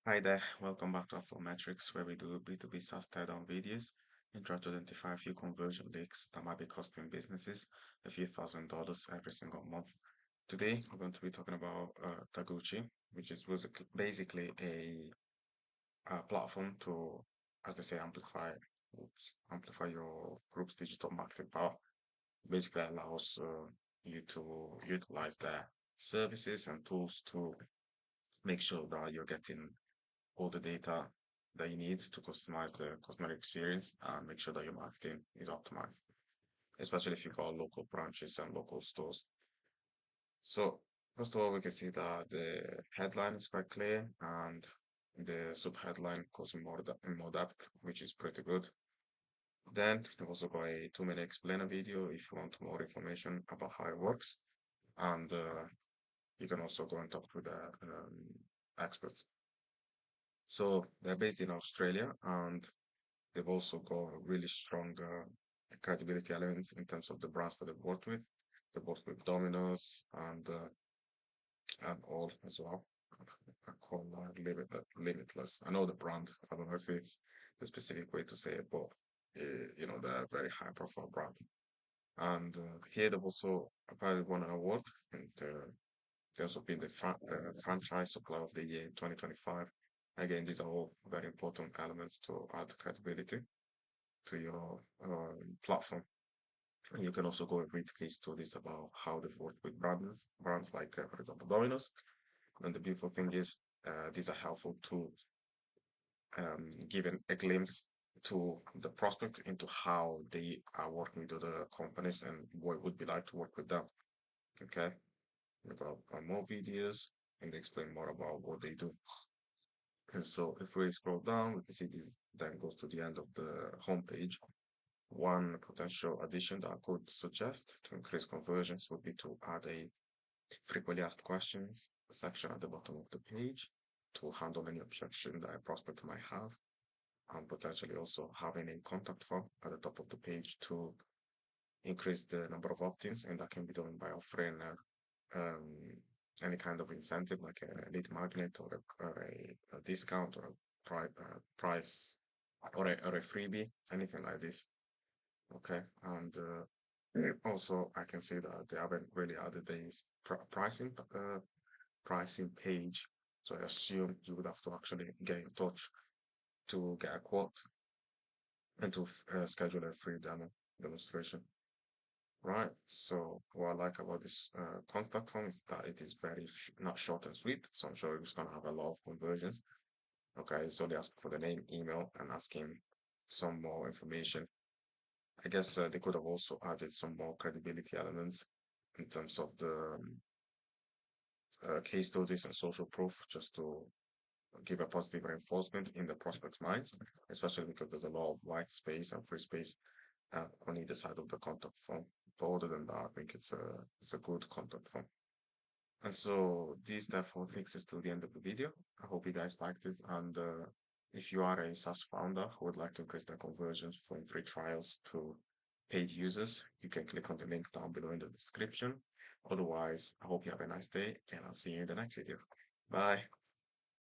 Hi there, welcome back to Metrics, where we do B2B SaaS teardown videos and try to identify a few conversion leaks that might be costing businesses a few $1,000s every single month. Today, we're going to be talking about Taguchi, which is basically a platform to, as they say, amplify your group's digital marketing power. Basically allows you to utilize their services and tools to make sure that you're getting all the data that you need to customize the customer experience and make sure that your marketing is optimized, especially if you've got local branches and local stores. So, first of all, we can see that the headline is quite clear and the subheadline goes in more depth, which is pretty good. Then we've also got a 2-minute explainer video if you want more information about how it works. And you can also go and talk to the experts. So they're based in Australia and they've also got really strong credibility elements in terms of the brands that they've worked with. They've worked with Domino's and all as well. I call Limitless. I know the brand. I don't know if it's the specific way to say it, but they're a very high profile brand. And here they've also apparently won an award, and they also been the franchise supplier of the year in 2025. Again, these are all very important elements to add credibility to your platform. And you can also go and read case studies about how they've worked with brands like, for example, Domino's. And the beautiful thing is, these are helpful to give a glimpse to the prospect into how they are working with other companies and what it would be like to work with them. Okay, we've got more videos and they explain more about what they do. And so if we scroll down, we can see this then goes to the end of the homepage. One potential addition that I could suggest to increase conversions would be to add a frequently asked questions section at the bottom of the page to handle any objection that a prospect might have, and potentially also having a contact form at the top of the page to increase the number of opt-ins, and that can be done by offering um, any kind of incentive like a lead magnet or a discount or a price or a freebie, anything like this. Okay, and also I can see that they haven't really added this pricing page. So I assume you would have to actually get in touch to get a quote and to schedule a free demonstration. Right. So what I like about this contact form is that it is very not short and sweet. So I'm sure it's gonna have a lot of conversions. Okay, so they ask for the name, email, and asking some more information. I guess they could have also added some more credibility elements in terms of the case studies and social proof, just to give a positive reinforcement in the prospect's minds, especially because there's a lot of white space and free space on either side of the contact form. But other than that, I think it's a good contact form. And so this therefore takes us to the end of the video. I hope you guys liked it. And if you are a SaaS founder who would like to increase their conversions from free trials to paid users, you can click on the link down below in the description. Otherwise, I hope you have a nice day and I'll see you in the next video. Bye.